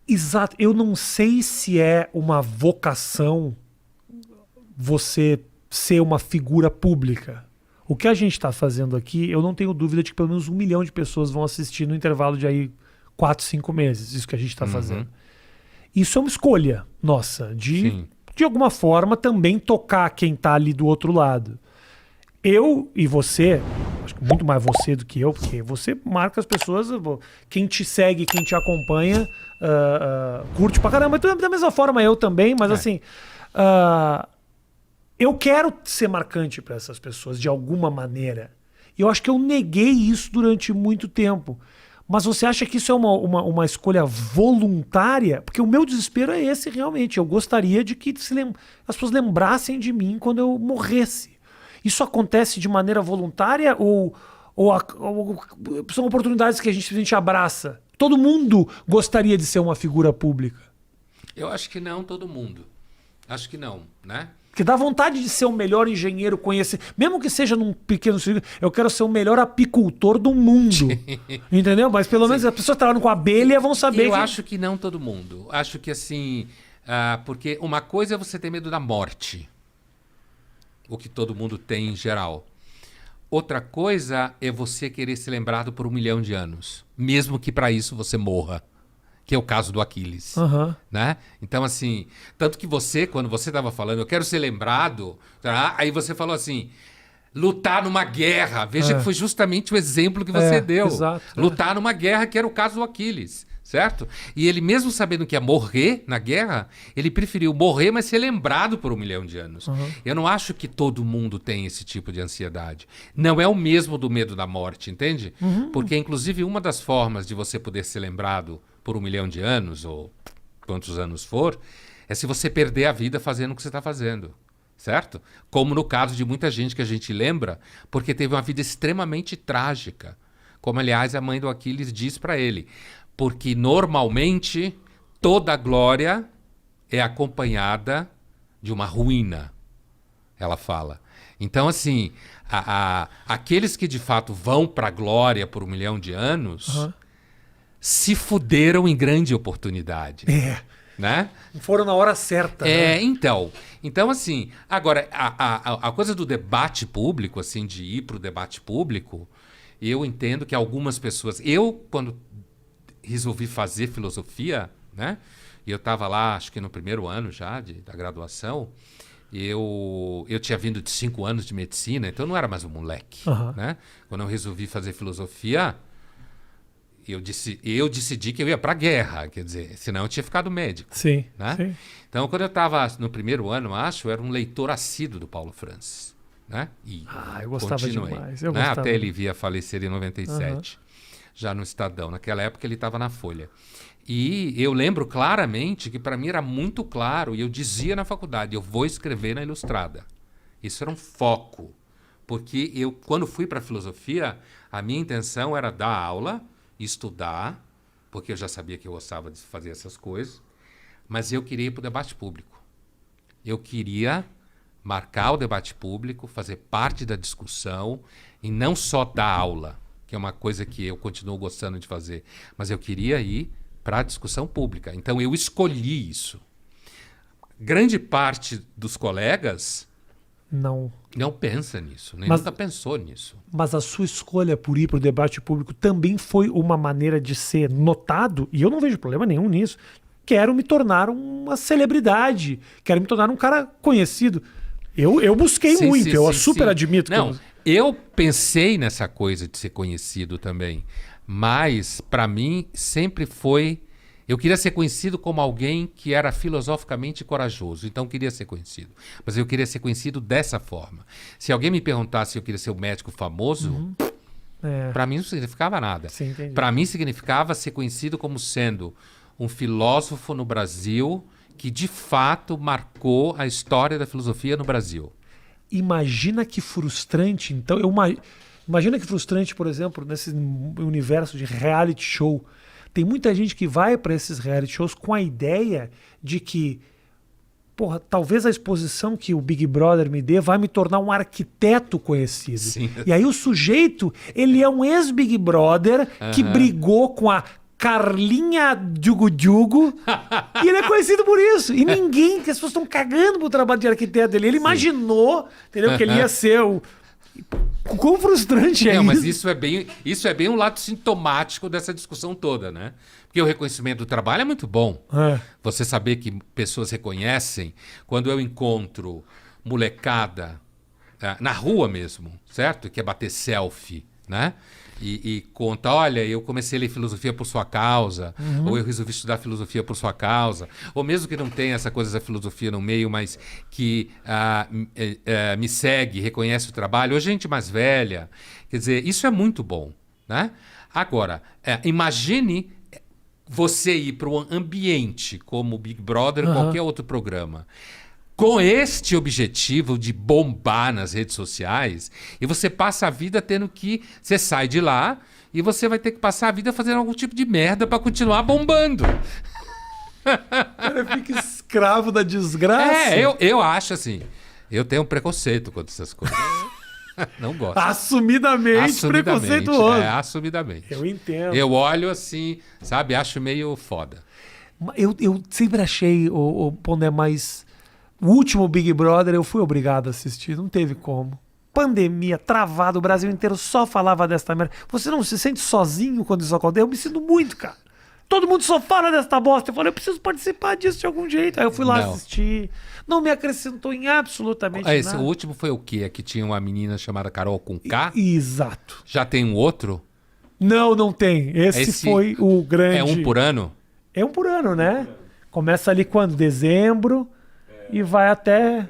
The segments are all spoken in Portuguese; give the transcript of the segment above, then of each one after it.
Exato. Eu não sei se é uma vocação você ser uma figura pública. O que a gente está fazendo aqui, eu não tenho dúvida de que pelo menos 1 milhão de pessoas vão assistir no intervalo de aí 4, 5 meses. Isso que a gente está fazendo. Isso é uma escolha nossa, de alguma forma também tocar quem está ali do outro lado. Eu e você, acho que muito mais você do que eu, porque você marca as pessoas, quem te segue, quem te acompanha, curte pra caramba. Da mesma forma eu também, mas assim, eu quero ser marcante para essas pessoas de alguma maneira. E eu acho que eu neguei isso durante muito tempo. Mas você acha que isso é uma escolha voluntária? Porque o meu desespero é esse realmente. Eu gostaria de que as pessoas lembrassem de mim quando eu morresse. Isso acontece de maneira voluntária ou são oportunidades que a gente abraça? Todo mundo gostaria de ser uma figura pública. Eu acho que não todo mundo. Acho que não, né? Porque dá vontade de ser o melhor engenheiro, conhecer. Mesmo que seja num pequeno círculo, eu quero ser o melhor apicultor do mundo. Entendeu? Mas pelo menos as pessoas trabalhando com abelha vão saber. Eu acho que não todo mundo. Acho que assim... porque uma coisa é você ter medo da morte. O que todo mundo tem em geral. Outra coisa é você querer ser lembrado por 1 milhão de anos. Mesmo que para isso você morra. Que é o caso do Aquiles. Né? Então, assim... Tanto que você, quando você estava falando, eu quero ser lembrado... Tá? Aí você falou assim... Lutar numa guerra. Veja que foi justamente o exemplo que você deu. Exato, lutar numa guerra, que era o caso do Aquiles. Certo? E ele, mesmo sabendo que ia morrer na guerra, ele preferiu morrer, mas ser lembrado por 1 milhão de anos. Eu não acho que todo mundo tem esse tipo de ansiedade. Não é o mesmo do medo da morte, entende? Porque, inclusive, uma das formas de você poder ser lembrado por 1 milhão de anos, ou quantos anos for, é se você perder a vida fazendo o que você está fazendo. Certo? Como no caso de muita gente que a gente lembra, porque teve uma vida extremamente trágica. Como, aliás, a mãe do Aquiles diz para ele... Porque, normalmente, toda glória é acompanhada de uma ruína, ela fala. Então, assim, aqueles que, de fato, vão para a glória por 1 milhão de anos, se fuderam em grande oportunidade. Né? Foram na hora certa. Né? Então, assim, agora, a coisa do debate público, assim, de ir para o debate público, eu entendo que algumas pessoas... quando... resolvi fazer filosofia, né? E eu estava lá, acho que no primeiro ano já da graduação. Eu tinha vindo de 5 anos de medicina, então eu não era mais um moleque, né? Quando eu resolvi fazer filosofia, eu decidi que eu ia para a guerra, quer dizer, senão eu tinha ficado médico. Sim, né? sim. Então, quando eu estava no primeiro ano, eu era um leitor assíduo do Paulo Francis, né? E eu gostava demais. Né? Até ele vir a falecer em 97. Já no Estadão. Naquela época ele estava na Folha. E eu lembro claramente que para mim era muito claro, e eu dizia na faculdade, eu vou escrever na Ilustrada. Isso era um foco. Porque eu, quando fui para a filosofia, a minha intenção era dar aula, estudar, porque eu já sabia que eu gostava de fazer essas coisas, mas eu queria ir para o debate público. Eu queria marcar o debate público, fazer parte da discussão, e não só dar aula, que é uma coisa que eu continuo gostando de fazer, mas eu queria ir para a discussão pública. Então, eu escolhi isso. Grande parte dos colegas não pensa nisso, nem nunca pensou nisso. Mas a sua escolha por ir para o debate público também foi uma maneira de ser notado, e eu não vejo problema nenhum nisso. Quero me tornar uma celebridade, quero me tornar um cara conhecido. Eu busquei muito, eu super admito. Eu pensei nessa coisa de ser conhecido também, mas para mim sempre foi... Eu queria ser conhecido como alguém que era filosoficamente corajoso, então eu queria ser conhecido. Mas eu queria ser conhecido dessa forma. Se alguém me perguntasse se eu queria ser um médico famoso, para mim não significava nada. Para mim significava ser conhecido como sendo um filósofo no Brasil que de fato marcou a história da filosofia no Brasil. Imagina que frustrante, então, imagina que frustrante, por exemplo, nesse universo de reality show. Tem muita gente que vai para esses reality shows com a ideia de que, porra, talvez a exposição que o Big Brother me dê vai me tornar um arquiteto conhecido. Sim. E aí o sujeito, ele é um ex-Big Brother que brigou com a Carlinha Djugo Djugo. E ele é conhecido por isso. E ninguém, que as pessoas estão cagando pro trabalho de arquiteto dele. Ele imaginou, entendeu? Que ele ia ser o... Quão frustrante é Não, isso? mas isso é bem um lado sintomático dessa discussão toda, né? Porque o reconhecimento do trabalho é muito bom. É. Você saber que pessoas reconhecem. Quando eu encontro molecada na rua mesmo, certo? Que é bater selfie, né? E conta, olha, eu comecei a ler filosofia por sua causa, ou eu resolvi estudar filosofia por sua causa, ou mesmo que não tenha essa coisa da filosofia no meio, mas que me segue, reconhece o trabalho, ou gente mais velha. Quer dizer, isso é muito bom, né? Agora, imagine você ir para um ambiente como o Big Brother ou qualquer outro programa, com este objetivo de bombar nas redes sociais, e você passa a vida tendo que... Você sai de lá e você vai ter que passar a vida fazendo algum tipo de merda para continuar bombando. O cara fica escravo da desgraça. Eu acho assim. Eu tenho um preconceito contra essas coisas. Não gosto. Assumidamente preconceituoso. Assumidamente. Eu entendo. Eu olho assim, sabe? Acho meio foda. Eu sempre achei o Pondé mais... O último Big Brother eu fui obrigado a assistir, não teve como. Pandemia, travado, o Brasil inteiro só falava desta merda. Você não se sente sozinho quando isso acontece? Eu me sinto muito, cara. Todo mundo só fala desta bosta. Eu falei, eu preciso participar disso de algum jeito. Aí eu fui lá assistir. Não me acrescentou em absolutamente nada. O último foi o quê? Que tinha uma menina chamada Carol com K? Exato. Já tem um outro? Não tem. Esse foi o grande... É um por ano? É um por ano, né? Começa ali quando? Dezembro... E vai até...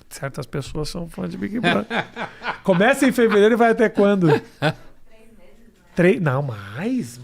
Certas pessoas são fãs de Big Brother. Começa em fevereiro e vai até quando? 3 meses. Não, mais.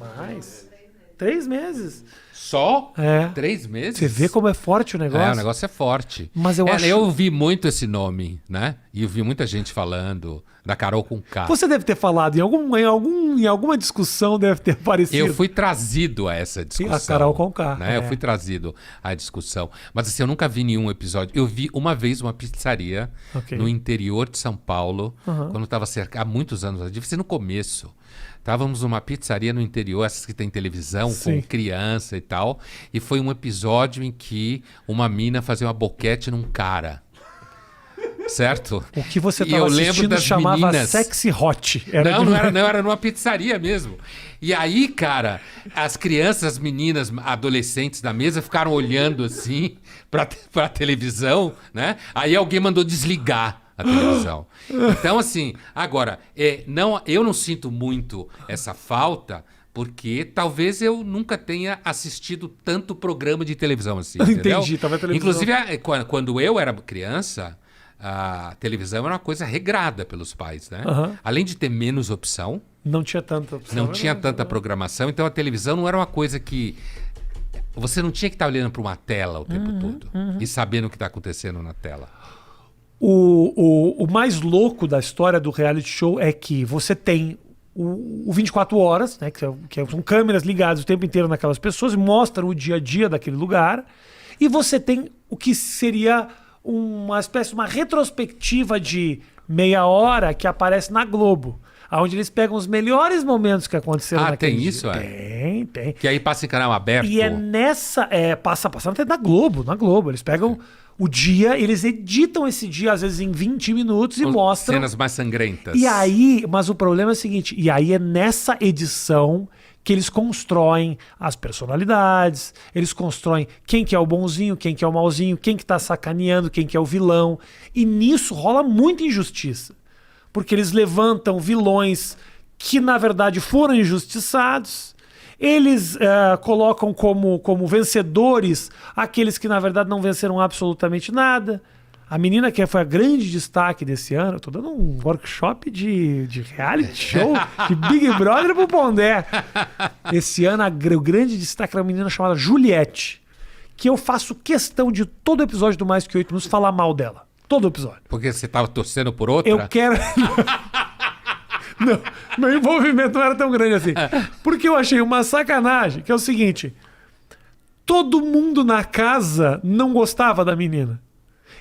3 meses. Só? É. 3 meses? Você vê como é forte o negócio? O negócio é forte. Mas eu acho... Eu ouvi muito esse nome, né? E eu vi muita gente falando da Carol com K. Você deve ter falado em alguma discussão, deve ter aparecido. Eu fui trazido a essa discussão. A Carol com K. Né? Eu fui trazido à discussão. Mas assim, eu nunca vi nenhum episódio. Eu vi uma vez uma pizzaria no interior de São Paulo, quando eu estava cercado, há muitos anos, devia ser no começo. Estávamos numa pizzaria no interior, essas que tem televisão, com criança e tal. E foi um episódio em que uma mina fazia uma boquete num cara. Certo? O que você estava assistindo chamava meninas... Sexy Hot. Era numa pizzaria mesmo. E aí, cara, as crianças, as meninas, adolescentes da mesa ficaram olhando assim pra televisão, né? Aí alguém mandou desligar a televisão. Então, assim, agora, eu não sinto muito essa falta, porque talvez eu nunca tenha assistido tanto programa de televisão assim, entendeu? Entendi, tava televisão. Inclusive, quando eu era criança, a televisão era uma coisa regrada pelos pais, né? Além de ter menos opção... Não tinha tanta opção. Não tinha tanta programação, então a televisão não era uma coisa que... Você não tinha que estar olhando para uma tela o tempo todo e sabendo o que está acontecendo na tela. O mais louco da história do reality show é que você tem o 24 horas, né, que são câmeras ligadas o tempo inteiro naquelas pessoas, mostram o dia a dia daquele lugar, e você tem o que seria uma espécie, uma retrospectiva de meia hora que aparece na Globo, onde eles pegam os melhores momentos que aconteceram naquele tem dia. isso? Tem. Que aí passa em canal aberto? E é nessa... passa até na Globo. Eles pegam o dia, eles editam esse dia, às vezes em 20 minutos, e mostram... Cenas mais sangrentas. E aí... Mas o problema é o seguinte, e aí é nessa edição que eles constroem as personalidades, eles constroem quem que é o bonzinho, quem que é o malzinho, quem que tá sacaneando, quem que é o vilão. E nisso rola muita injustiça. Porque eles levantam vilões que, na verdade, foram injustiçados. Eles colocam como vencedores aqueles que, na verdade, não venceram absolutamente nada. A menina que foi a grande destaque desse ano, eu tô dando um workshop de reality show, de Big Brother pro Pondé. Esse ano, o grande destaque era uma menina chamada Juliette, que eu faço questão de todo episódio do Mais Que 8 Minutos falar mal dela. Todo episódio. Porque você tava torcendo por outra? Eu quero... Não, meu envolvimento não era tão grande assim. Porque eu achei uma sacanagem, que é o seguinte: todo mundo na casa não gostava da menina.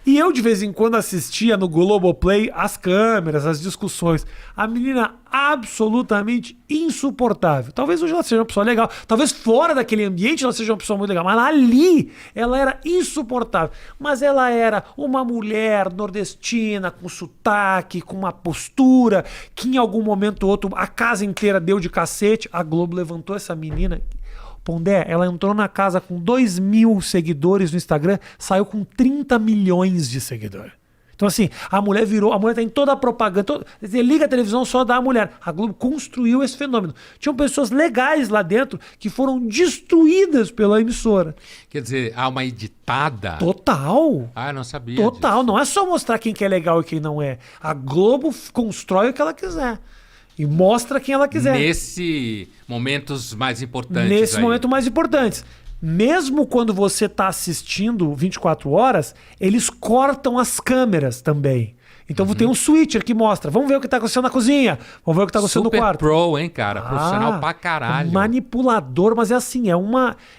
E eu, de vez em quando, assistia no Globoplay as câmeras, as discussões. A menina absolutamente insuportável. Talvez hoje ela seja uma pessoa legal. Talvez fora daquele ambiente ela seja uma pessoa muito legal. Mas ali ela era insuportável. Mas ela era uma mulher nordestina, com sotaque, com uma postura, que em algum momento ou outro a casa inteira deu de cacete. A Globo levantou essa menina... Pondé, ela entrou na casa com 2.000 seguidores no Instagram, saiu com 30 milhões de seguidores. Então, assim, a mulher tem toda a propaganda. Você liga a televisão só da mulher. A Globo construiu esse fenômeno. Tinham pessoas legais lá dentro que foram destruídas pela emissora. Quer dizer, há uma editada? Total. Ah, eu não sabia Total. disso. Não é só mostrar quem que é legal e quem não é. A Globo constrói o que ela quiser. E mostra quem ela quiser. Nesse momentos mais importantes. Nesse momento mais importantes. Mesmo quando você está assistindo 24 horas, eles cortam as câmeras também. Então tem um switcher que mostra. Vamos ver o que está acontecendo na cozinha. Vamos ver o que está acontecendo no quarto. Super pro, hein, cara? Profissional pra caralho. Manipulador, mas é assim,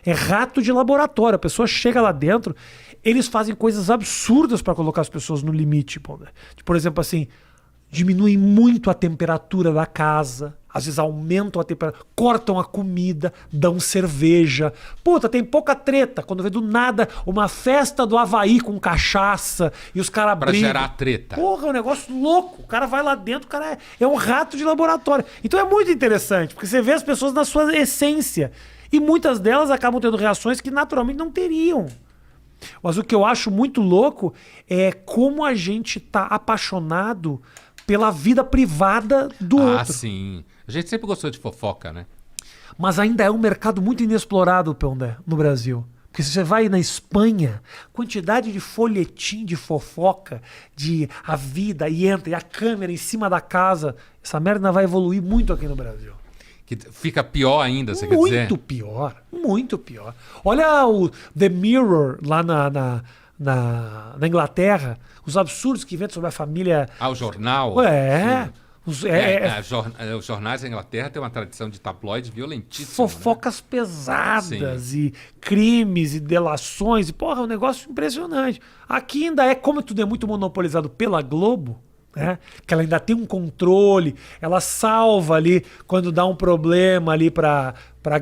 é rato de laboratório. A pessoa chega lá dentro, eles fazem coisas absurdas para colocar as pessoas no limite. Por exemplo, assim, diminuem muito a temperatura da casa, às vezes aumentam a temperatura, cortam a comida, dão cerveja. Puta, tem pouca treta. Quando vê do nada uma festa do Havaí com cachaça e os caras brigam. Pra gerar treta. Porra, é um negócio louco. O cara vai lá dentro, o cara é um rato de laboratório. Então é muito interessante, porque você vê as pessoas na sua essência. E muitas delas acabam tendo reações que naturalmente não teriam. Mas o que eu acho muito louco é como a gente tá apaixonado pela vida privada do outro. Ah, sim. A gente sempre gostou de fofoca, né? Mas ainda é um mercado muito inexplorado, Pondé, no Brasil. Porque se você vai na Espanha, quantidade de folhetim de fofoca, de a vida, e entra, e a câmera em cima da casa, essa merda vai evoluir muito aqui no Brasil. Que fica pior ainda, você quer dizer? Muito pior, muito pior. Olha o The Mirror lá na Inglaterra, os absurdos que inventam sobre a família. Ah, o jornal? Os jornais da Inglaterra têm uma tradição de tabloide violentíssima. Fofocas pesadas e crimes e delações. E, porra, é um negócio impressionante. Aqui ainda como tudo é muito monopolizado pela Globo, né? Que ela ainda tem um controle, ela salva ali quando dá um problema ali pra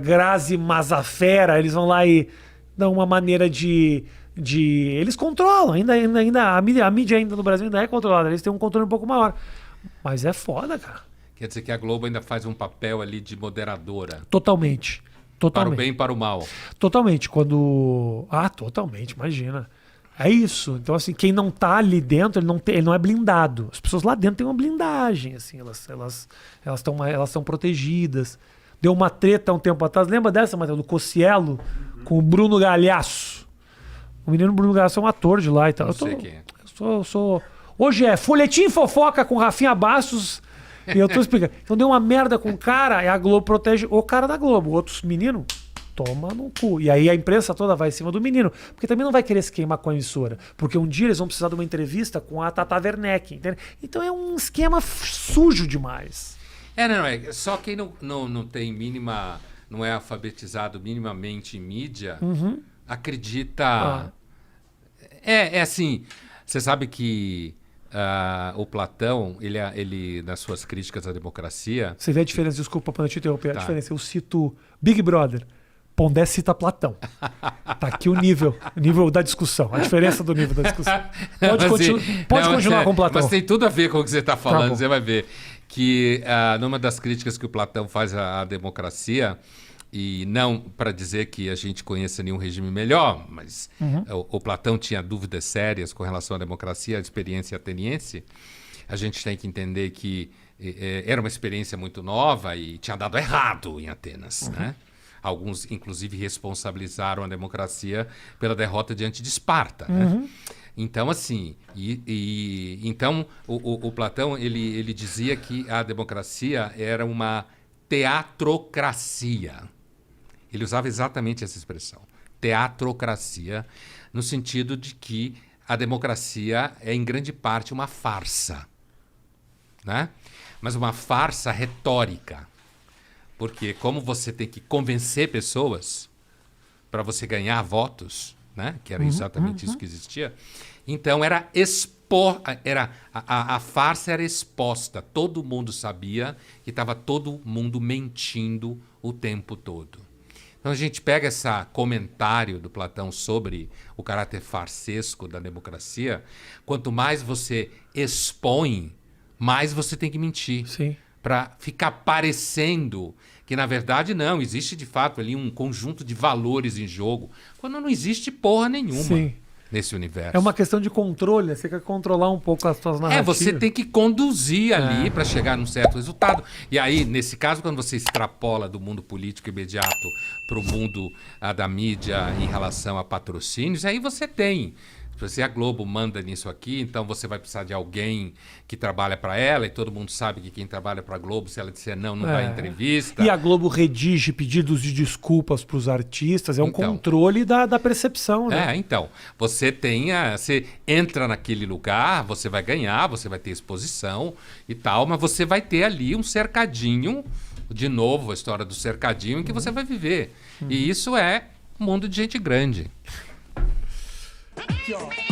Grazi Massafera, eles vão lá e dão uma maneira de eles controlam, ainda a mídia ainda no Brasil ainda é controlada, eles têm um controle um pouco maior. Mas é foda, cara. Quer dizer que a Globo ainda faz um papel ali de moderadora. Totalmente. Para o bem e para o mal. Totalmente. Totalmente, imagina. É isso. Então, assim, quem não tá ali dentro, ele não é blindado. As pessoas lá dentro têm uma blindagem, assim, elas estão protegidas. Deu uma treta um tempo atrás, lembra dessa, Matheus, do Cossielo com o Bruno Galhaço? O menino Bruno Galhaço é um ator de lá e tal. Não sei quem é. Hoje é Folhetim Fofoca com Rafinha Bastos e eu tô explicando. Então deu uma merda com o cara e a Globo protege o cara da Globo. Outros meninos, toma no cu. E aí a imprensa toda vai em cima do menino. Porque também não vai querer se queimar com a emissora. Porque um dia eles vão precisar de uma entrevista com a Tata Werneck. Entende? Então é um esquema sujo demais. É só quem não tem mínima, não é alfabetizado minimamente em mídia, acredita. É assim, você sabe que o Platão, ele nas suas críticas à democracia... Você vê a diferença, desculpa para te interromper, a diferença, eu cito Big Brother, Pondé cita Platão. Tá aqui o nível da discussão, a diferença do nível da discussão. Pode continuar com Platão. Mas tem tudo a ver com o que você está falando, Tá, você vai ver. Que numa das críticas que o Platão faz à democracia, e não para dizer que a gente conheça nenhum regime melhor, mas o Platão tinha dúvidas sérias com relação à democracia, à experiência ateniense. A gente tem que entender que era uma experiência muito nova e tinha dado errado em Atenas, né? Alguns, inclusive, responsabilizaram a democracia pela derrota diante de Esparta, né? Então, assim, então o Platão ele dizia que a democracia era uma teatrocracia. Ele usava exatamente essa expressão, teatrocracia, no sentido de que a democracia é, em grande parte, uma farsa, né? Mas uma farsa retórica. Porque como você tem que convencer pessoas para você ganhar votos, né? Que era exatamente isso que existia. Então era expor, a farsa era exposta. Todo mundo sabia que estava todo mundo mentindo o tempo todo. Então a gente pega esse comentário do Platão sobre o caráter farsesco da democracia. Quanto mais você expõe, mais você tem que mentir. Sim. Para ficar parecendo que, na verdade, não. Existe, de fato, ali um conjunto de valores em jogo, quando não existe porra nenhuma. Sim. Nesse universo. É uma questão de controle, né? Você quer controlar um pouco as suas narrativas. Você tem que conduzir ali para chegar num certo resultado. E aí, nesse caso, quando você extrapola do mundo político imediato para o mundo da mídia em relação a patrocínios, aí você tem. Se a Globo manda nisso aqui, então você vai precisar de alguém que trabalha para ela, e todo mundo sabe que quem trabalha para a Globo, se ela disser não, não vai em entrevista. E a Globo redige pedidos de desculpas para os artistas, é um controle da percepção, né? Então, você entra naquele lugar, você vai ganhar, você vai ter exposição e tal, mas você vai ter ali um cercadinho, de novo a história do cercadinho, em que você vai viver. E isso é um mundo de gente grande. Aqui, ó.